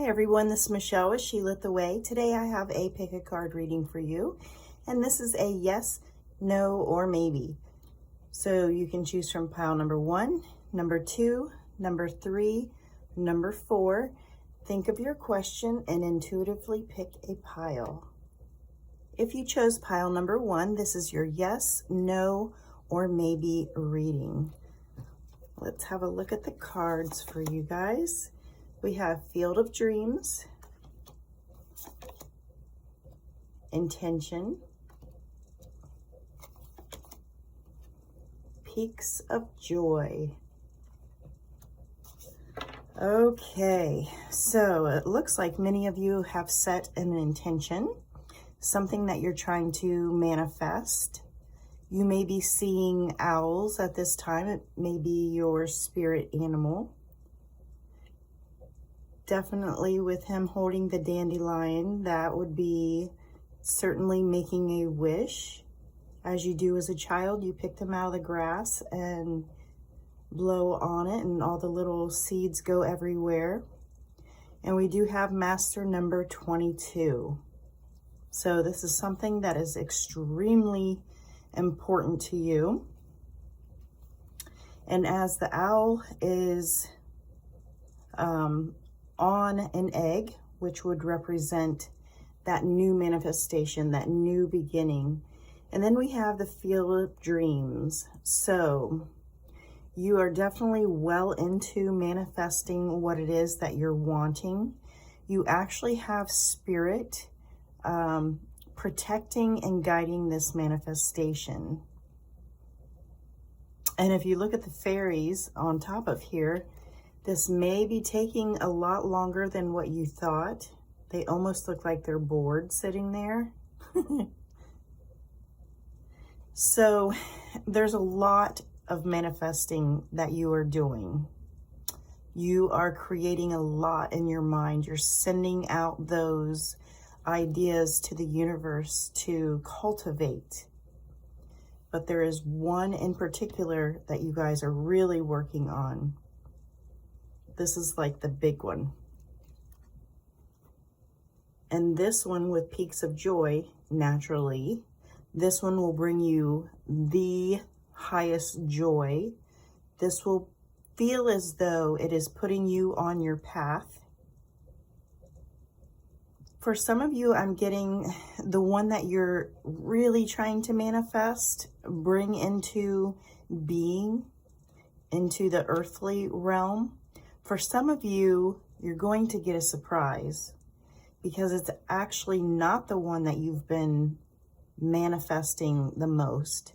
Hi everyone, this is Michelle with She Lit the Way. Today I have a pick a card reading for you, and this is a yes, no, or maybe. So you can choose from pile number 1, number 2, number 3, number 4. Think of your question and intuitively pick a pile. If you chose pile number 1, this is your yes, no, or maybe reading. Let's have a look at the cards for you guys. We have Field of Dreams, Intention, Peaks of Joy. Okay, so it looks like many of you have set an intention, something that you're trying to manifest. You may be seeing owls at this time. It may be your spirit animal. Definitely with him holding the dandelion, that would be certainly making a wish. As you do as a child, you pick them out of the grass and blow on it and all the little seeds go everywhere. And we do have master number 22. So this is something that is extremely important to you. And as the owl is on an egg, which would represent that new manifestation, that new beginning. And then we have the Field of Dreams. So you are definitely well into manifesting what it is that you're wanting. You actually have spirit protecting and guiding this manifestation. And if you look at the fairies on top of here, this may be taking a lot longer than what you thought. They almost look like they're bored sitting there. So there's a lot of manifesting that you are doing. You are creating a lot in your mind. You're sending out those ideas to the universe to cultivate. But there is one in particular that you guys are really working on. This is like the big one. And this one with Peaks of Joy, naturally, this one will bring you the highest joy. This will feel as though it is putting you on your path. For some of you, I'm getting the one that you're really trying to manifest, bring into being, into the earthly realm. For some of you, you're going to get a surprise because it's actually not the one that you've been manifesting the most.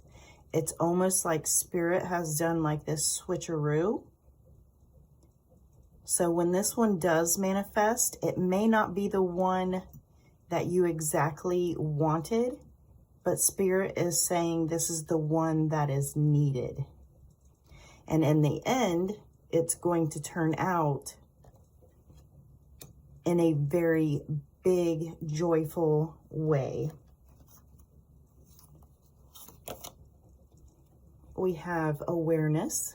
It's almost like Spirit has done like this switcheroo. So when this one does manifest, it may not be the one that you exactly wanted, but Spirit is saying this is the one that is needed. And in the end, it's going to turn out in a very big, joyful way. We have awareness.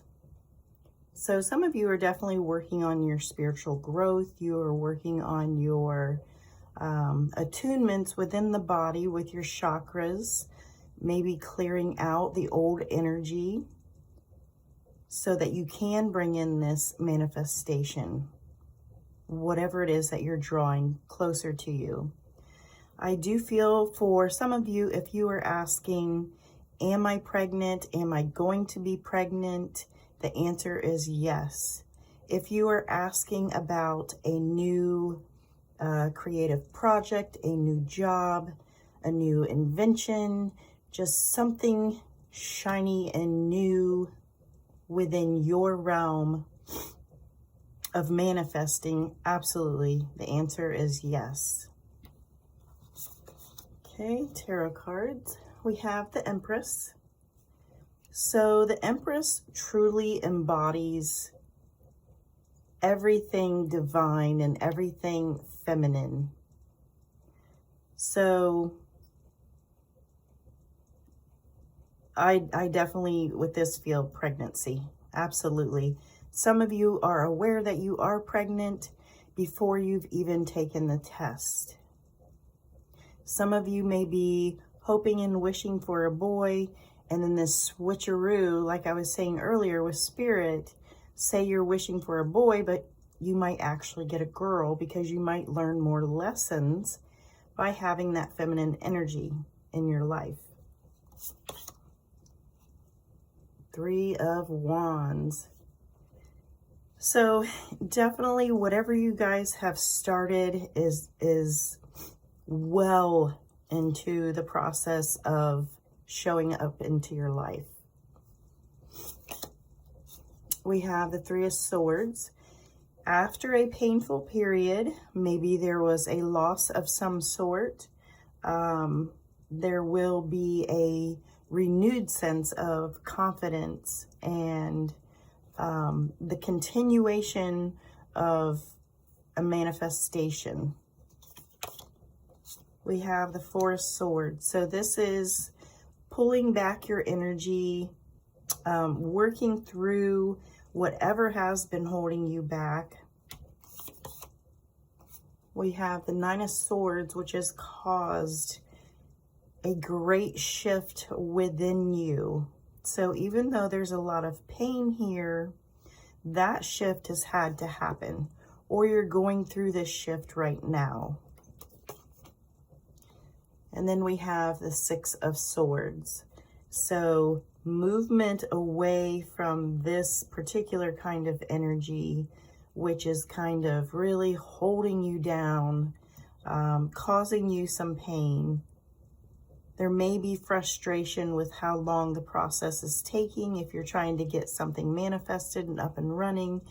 So some of you are definitely working on your spiritual growth. You are working on your attunements within the body with your chakras, maybe clearing out the old energy, so that you can bring in this manifestation, whatever it is that you're drawing closer to you. I do feel for some of you, if you are asking, am I pregnant? Am I going to be pregnant? The answer is yes. If you are asking about a new creative project, a new job, a new invention, just something shiny and new within your realm of manifesting, absolutely, the answer is yes. Okay, tarot cards. We have the Empress. So the Empress truly embodies everything divine and everything feminine. So I definitely, with this, feel pregnancy. Absolutely. Some of you are aware that you are pregnant. before you've even taken the test. Some of you may be hoping and wishing for a boy, and then this switcheroo, like I was saying earlier with spirit, say you're wishing for a boy, but you might actually get a girl because you might learn more lessons by having that feminine energy in your life. Three of Wands. So definitely whatever you guys have started is well into the process of showing up into your life. We have the Three of Swords. After a painful period, maybe there was a loss of some sort, there will be a renewed sense of confidence and the continuation of a manifestation. We have the Four of Swords. So this is pulling back your energy, working through whatever has been holding you back. We have the Nine of Swords, which has caused a great shift within you. So even though there's a lot of pain here, that shift has had to happen, or you're going through this shift right now. And then we have the Six of Swords. So movement away from this particular kind of energy, which is kind of really holding you down, causing you some pain. There may be frustration with how long the process is taking. If you're trying to get something manifested and up and running,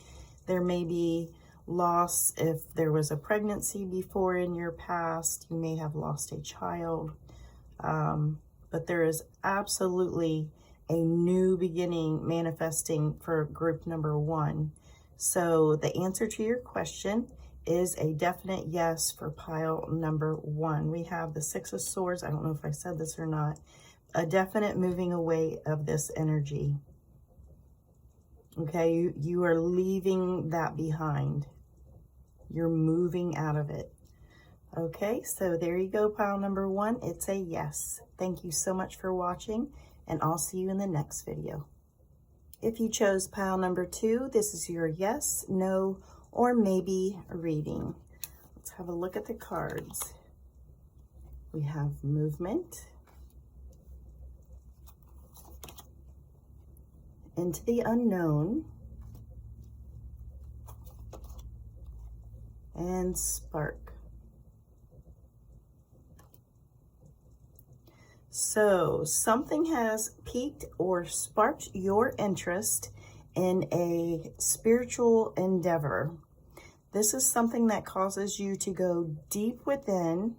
there may be loss. If there was a pregnancy before in your past, you may have lost a child. But there is absolutely a new beginning manifesting for group number one. So the answer to your question is a definite yes for pile number one. We have the Six of Swords. I don't know if I said this or not. A definite moving away of this energy. Okay, you are leaving that behind. You're moving out of it. Okay, so there you go, pile number one. It's a yes. Thank you so much for watching, and I'll see you in the next video. If you chose pile number two, this is your yes, no, or maybe reading. Let's have a look at the cards. We have movement, into the unknown, and spark. So something has piqued or sparked your interest in a spiritual endeavor. This is something that causes you to go deep within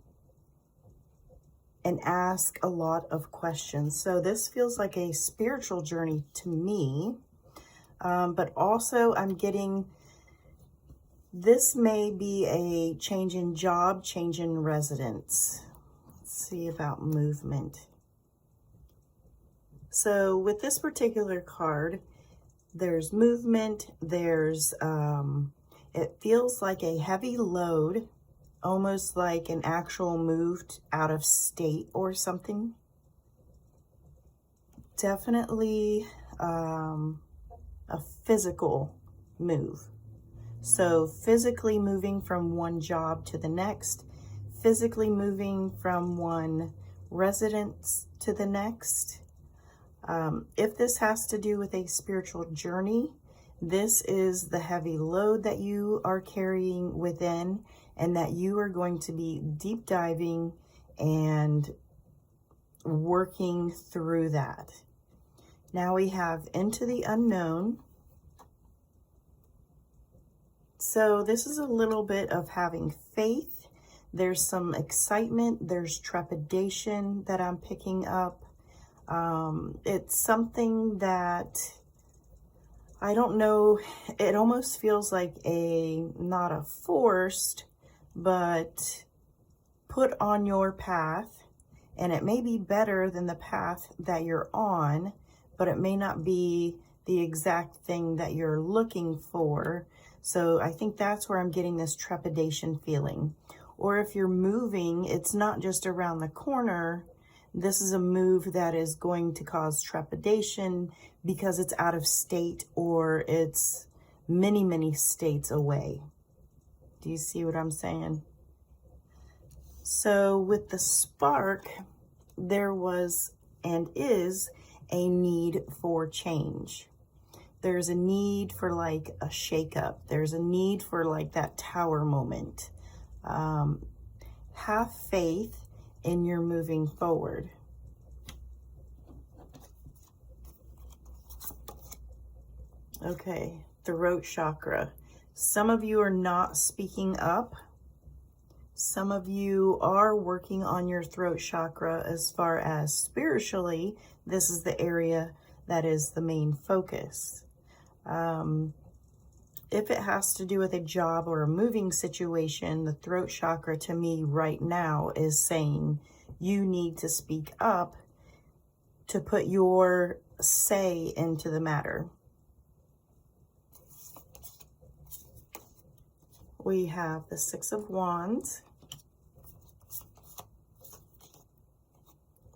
and ask a lot of questions. So this feels like a spiritual journey to me, but also I'm getting, this may be a change in job, change in residence. Let's see about movement. So with this particular card, there's movement, there's, it feels like a heavy load, almost like an actual move out of state or something. Definitely a physical move. So physically moving from one job to the next, physically moving from one residence to the next. If this has to do with a spiritual journey, this is the heavy load that you are carrying within, and that you are going to be deep diving and working through that. Now we have into the unknown. So this is a little bit of having faith. There's some excitement, there's trepidation that I'm picking up. It's something that, I don't know, it almost feels like not a forced, but put on your path, and it may be better than the path that you're on, but it may not be the exact thing that you're looking for. So I think that's where I'm getting this trepidation feeling. Or if you're moving, it's not just around the corner. This is a move that is going to cause trepidation because it's out of state or it's many, many states away. Do you see what I'm saying? So with the spark, there was and is a need for change. There's a need for like a shakeup. There's a need for like that tower moment. Have faith in your moving forward. Okay, throat chakra. Some of you are not speaking up. Some of you are working on your throat chakra as far as spiritually. This is the area that is the main focus. If it has to do with a job or a moving situation, the throat chakra to me right now is saying you need to speak up to put your say into the matter. We have the Six of Wands.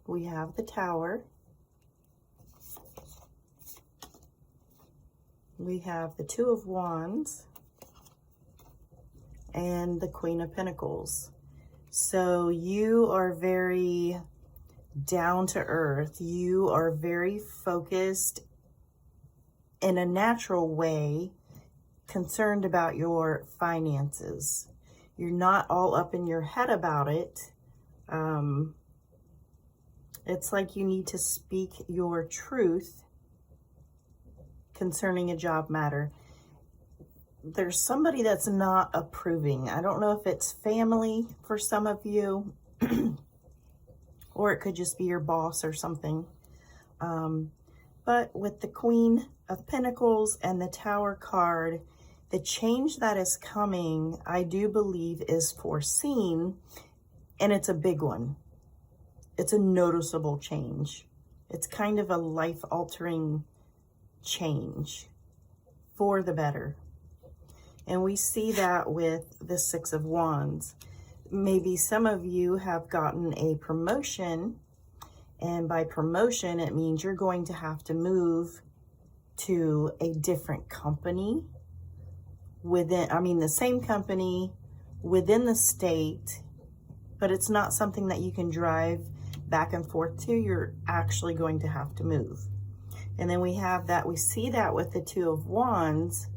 We have the Tower. We have the Two of Wands and the Queen of Pentacles. So you are very down to earth. You are very focused in a natural way, concerned about your finances. You're not all up in your head about it. It's like you need to speak your truth concerning a job matter. There's somebody that's not approving. I don't know if it's family for some of you, or it could just be your boss or something. But with the Queen of Pentacles and the Tower card, the change that is coming, I do believe is foreseen, and it's a big one. It's a noticeable change. It's kind of a life-altering change for the better. And we see that with the Six of Wands. Maybe some of you have gotten a promotion, and by promotion, it means you're going to have to move to a different company within, the same company within the state, but it's not something that you can drive back and forth to. You're actually going to have to move. And then we have that, we see that with the Two of Wands.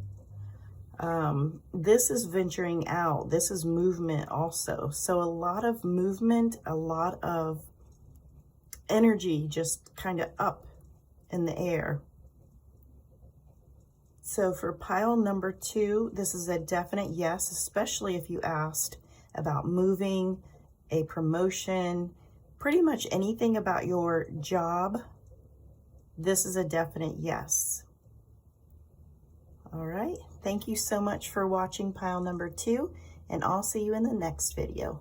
This is venturing out. This is movement also. So a lot of movement, a lot of energy just kind of up in the air. So for pile number 2, this is a definite yes, especially if you asked about moving, a promotion, pretty much anything about your job. This is a definite yes. All right. Thank you so much for watching pile number 2, and I'll see you in the next video.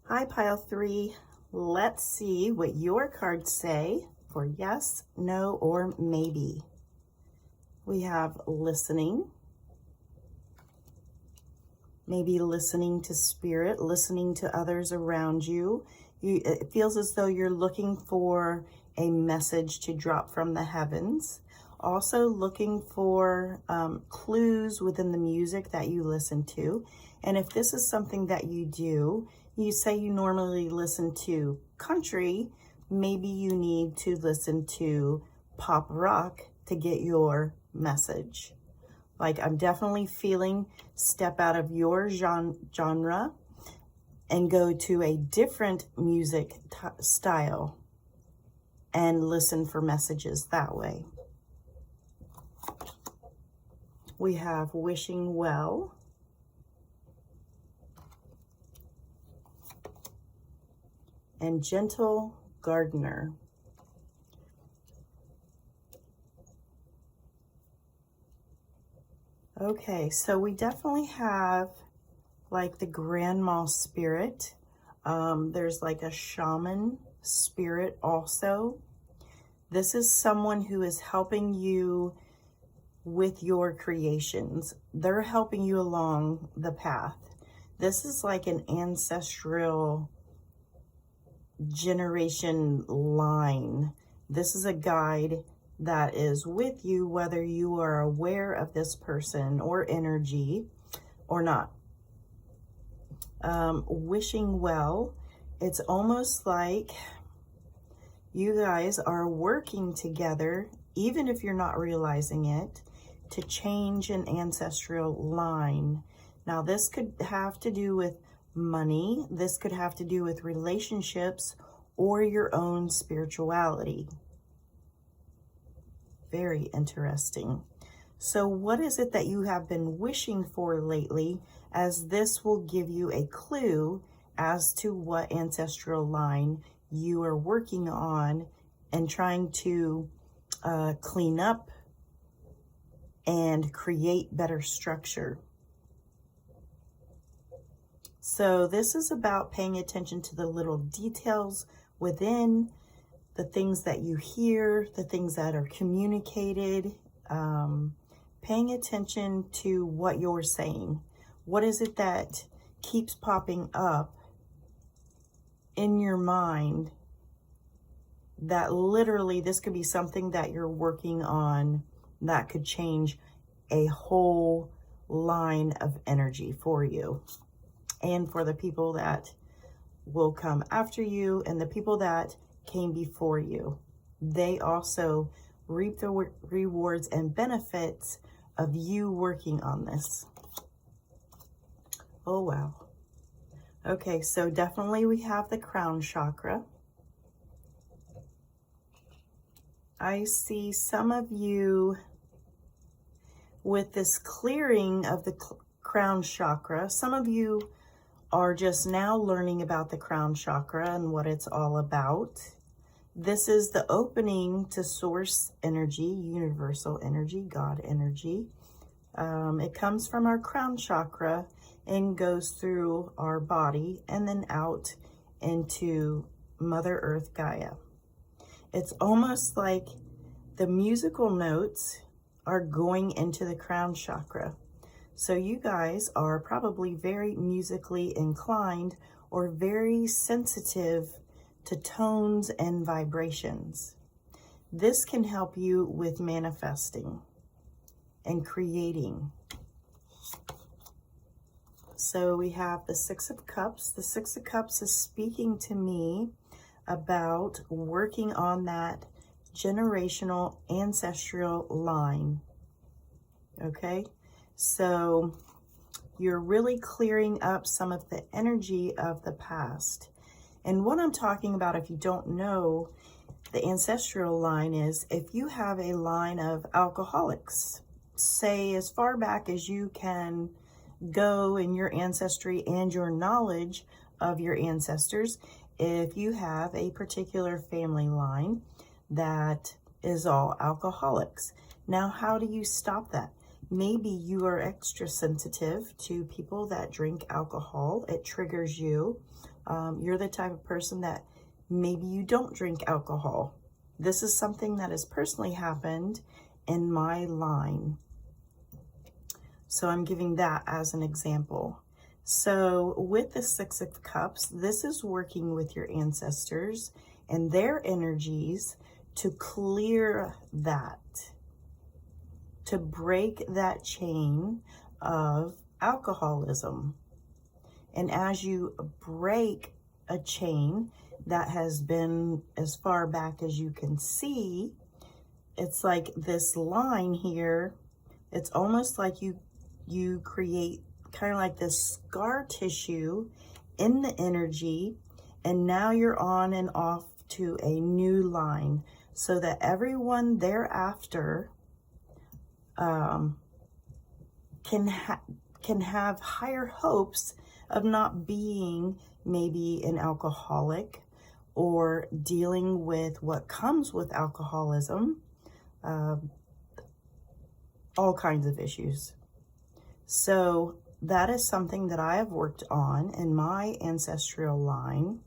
Hi, pile 3. Let's see what your cards say for yes, no, or maybe. We have listening. Maybe listening to spirit, listening to others around you. It feels as though you're looking for a message to drop from the heavens. Also looking for clues within the music that you listen to. And if this is something that you do, you say you normally listen to country, maybe you need to listen to pop rock to get your message. Like, I'm definitely feeling step out of your genre and go to a different music style and listen for messages that way. We have wishing well. And gentle gardener. Okay, so we definitely have like the grandma spirit. There's like a shaman spirit also. This is someone who is helping you with your creations. They're helping you along the path. This is like an ancestral generation line. This is a guide that is with you, whether you are aware of this person or energy or not. Wishing well. It's almost like you guys are working together, even if you're not realizing it, to change an ancestral line. Now, this could have to do with money. This could have to do with relationships or your own spirituality. Very interesting. So what is it that you have been wishing for lately, as this will give you a clue as to what ancestral line you are working on and trying to clean up and create better structure. So this is about paying attention to the little details within, the things that you hear, the things that are communicated, paying attention to what you're saying. What is it that keeps popping up in your mind that literally this could be something that you're working on that could change a whole line of energy for you and for the people that will come after you and the people that came before you. They also reap the rewards and benefits of you working on this. Oh, wow. Okay, so definitely we have the crown chakra. I see some of you with this clearing of the crown chakra. Some of you are just now learning about the crown chakra and what it's all about. This is the opening to source energy, universal energy, God energy. It comes from our crown chakra and goes through our body and then out into Mother Earth Gaia. It's almost like the musical notes are going into the crown chakra. So you guys are probably very musically inclined or very sensitive to tones and vibrations. This can help you with manifesting and creating. So we have the Six of Cups. The Six of Cups is speaking to me about working on that generational ancestral line. Okay, so you're really clearing up some of the energy of the past. And what I'm talking about, if you don't know, the ancestral line is if you have a line of alcoholics, say as far back as you can go in your ancestry and your knowledge of your ancestors, if you have a particular family line that is all alcoholics. Now, how do you stop that? Maybe you are extra sensitive to people that drink alcohol. It triggers you. You're the type of person that maybe you don't drink alcohol. This is something that has personally happened in my line. So I'm giving that as an example. So with the Six of Cups, this is working with your ancestors and their energies to clear that, to break that chain of alcoholism. And as you break a chain that has been as far back as you can see, it's like this line here. It's almost like you create kind of like this scar tissue in the energy, and now you're on and off to a new line so that everyone thereafter can have higher hopes of not being maybe an alcoholic or dealing with what comes with alcoholism, all kinds of issues. So that is something that I have worked on in my ancestral line.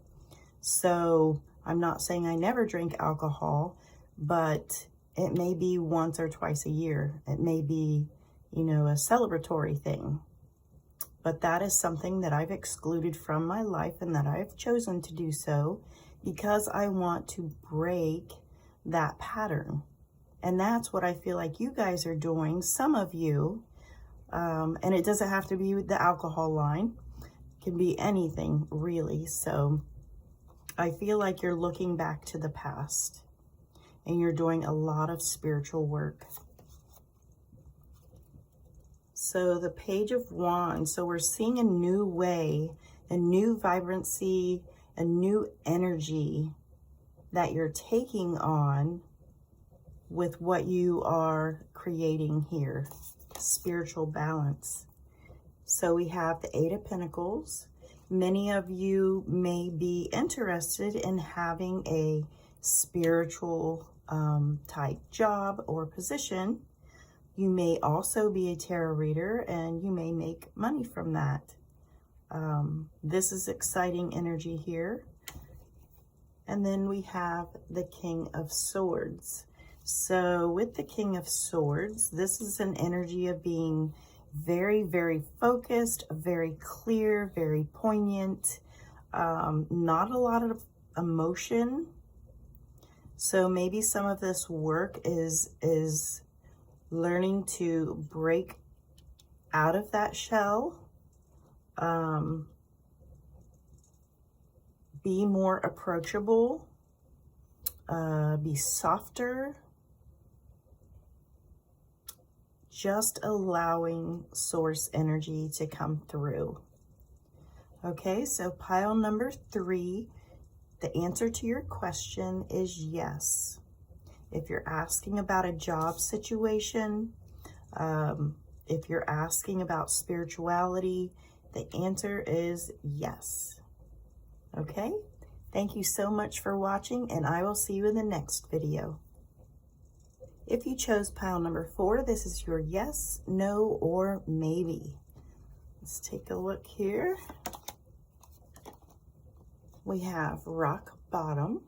So I'm not saying I never drink alcohol, but It may be once or twice a year. It may be, you know, a celebratory thing. But that is something that I've excluded from my life, and that I've chosen to do so because I want to break that pattern. And that's what I feel like you guys are doing, some of you. And it doesn't have to be the alcohol line. It can be anything, really. So I feel like you're looking back to the past and you're doing a lot of spiritual work. So the Page of Wands, so we're seeing a new way, a new vibrancy, a new energy that you're taking on with what you are creating here, spiritual balance. So we have the Eight of Pentacles. Many of you may be interested in having a spiritual type job or position. You may also be a tarot reader and you may make money from that. This is exciting energy here. And then we have the King of Swords. So with the King of Swords, this is an energy of being very, very focused, very clear, very poignant, not a lot of emotion. So maybe some of this work is learning to break out of that shell, be more approachable, be softer, just allowing source energy to come through. Okay, so pile number 3, the answer to your question is yes. If you're asking about a job situation, if you're asking about spirituality, the answer is yes. Okay, thank you so much for watching, and I will see you in the next video. If you chose pile number 4, this is your yes, no, or maybe. Let's take a look here. We have rock bottom,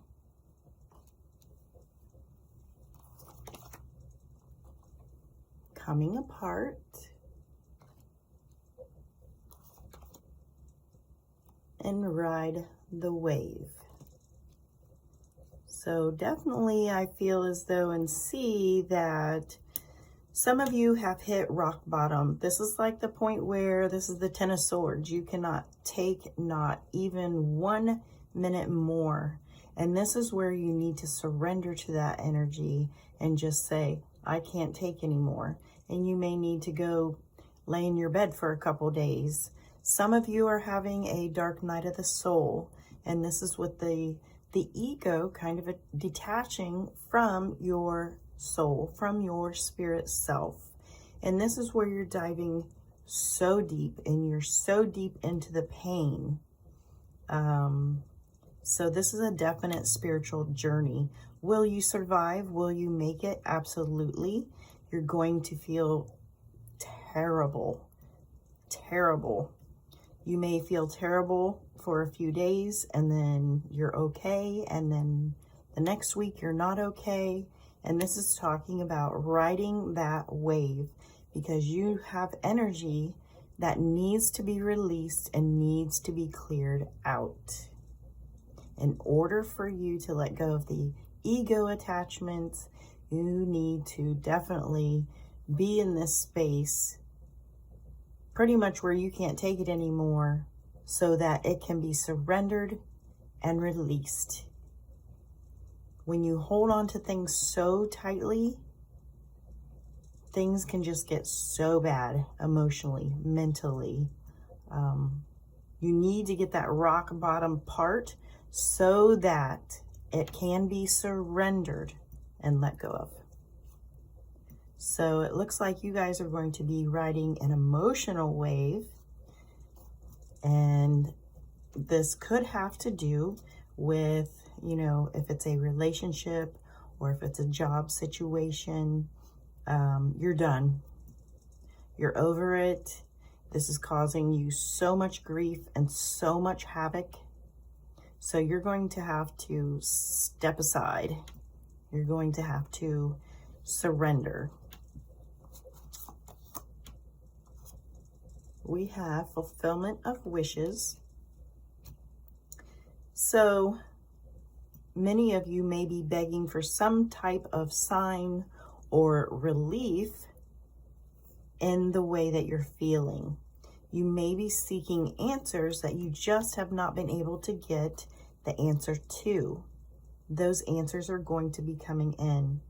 coming apart, and ride the wave. So definitely I feel as though and see that some of you have hit rock bottom. This is like the point where this is the Ten of Swords. You cannot take not even 1 minute more. And this is where you need to surrender to that energy and just say, I can't take anymore. And you may need to go lay in your bed for a couple days. Some of you are having a dark night of the soul. And this is with the ego kind of detaching from your soul, from your spirit self. And this is where you're diving so deep, and you're so deep into the pain. So this is a definite spiritual journey. Will you survive? Will you make it? Absolutely. You're going to feel terrible, terrible. You may feel terrible for a few days, and then you're okay, and then the next week you're not okay. And this is talking about riding that wave, because you have energy that needs to be released and needs to be cleared out. In order for you to let go of the ego attachments, you need to definitely be in this space pretty much where you can't take it anymore, so that it can be surrendered and released. When you hold on to things so tightly, things can just get so bad emotionally, mentally. You need to get that rock bottom part so that it can be surrendered and let go of. So it looks like you guys are going to be riding an emotional wave. And this could have to do with, you know, if it's a relationship or if it's a job situation, you're done. You're over it. This is causing you so much grief and so much havoc. So you're going to have to step aside. You're going to have to surrender. We have fulfillment of wishes. So many of you may be begging for some type of sign or relief in the way that you're feeling. You may be seeking answers that you just have not been able to get the answer to. Those answers are going to be coming in.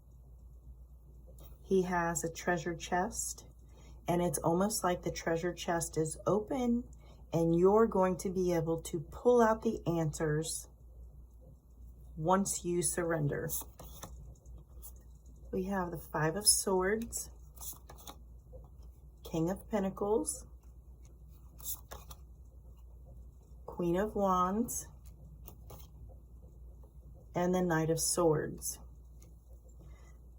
He has a treasure chest, and it's almost like the treasure chest is open and you're going to be able to pull out the answers once you surrender. We have the Five of Swords, King of Pentacles, Queen of Wands, and the Knight of Swords.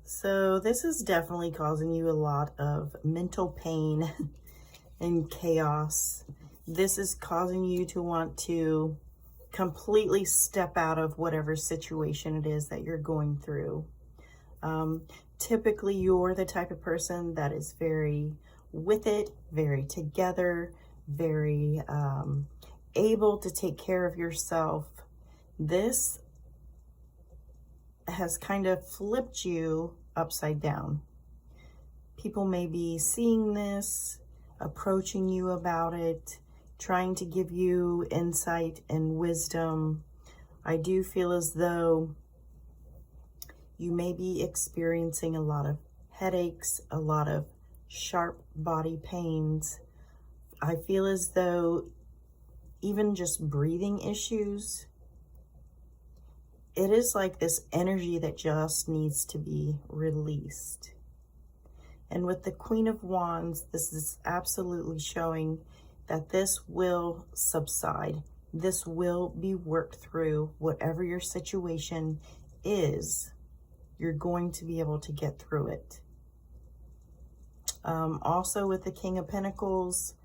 So this is definitely causing you a lot of mental pain and chaos. This is causing you to want to completely step out of whatever situation it is that you're going through. Typically, you're the type of person that is very with it, very together, very able to take care of yourself. This has kind of flipped you upside down. People may be seeing this, approaching you about it, trying to give you insight and wisdom. I do feel as though you may be experiencing a lot of headaches, a lot of sharp body pains. I feel as though even just breathing issues, it is like this energy that just needs to be released. And with the Queen of Wands, this is absolutely showing that this will subside. This will be worked through. Whatever your situation is, you're going to be able to get through it. Also with the King of Pentacles,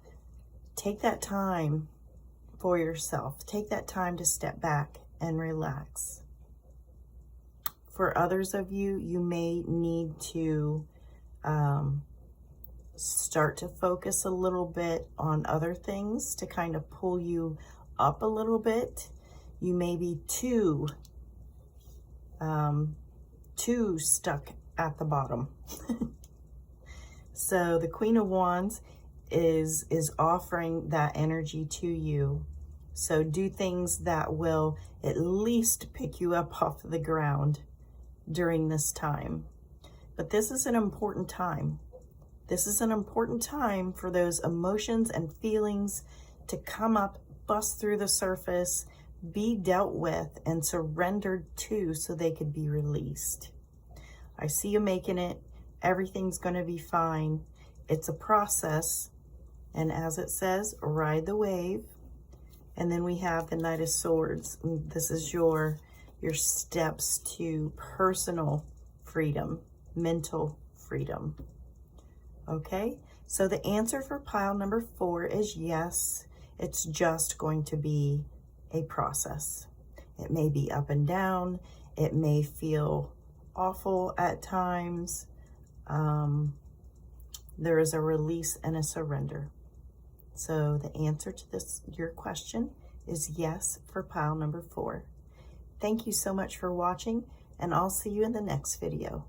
take that time for yourself. Take that time to step back and relax. For others of you, you may need to start to focus a little bit on other things to kind of pull you up a little bit. You may be too stuck at the bottom. So the Queen of Wands is offering that energy to you. So do things that will at least pick you up off the ground during this time. But this is an important time. This is an important time for those emotions and feelings to come up, bust through the surface, be dealt with and surrendered to so they could be released. I see you making it. Everything's going to be fine. It's a process. And as it says, ride the wave. And then we have the Knight of Swords. This is your steps to personal freedom, mental freedom. Okay, so the answer for pile number 4 is yes. It's just going to be a process. It may be up and down. It may feel awful at times. There is a release and a surrender. So the answer to your question is yes for pile number 4. Thank you so much for watching, and I'll see you in the next video.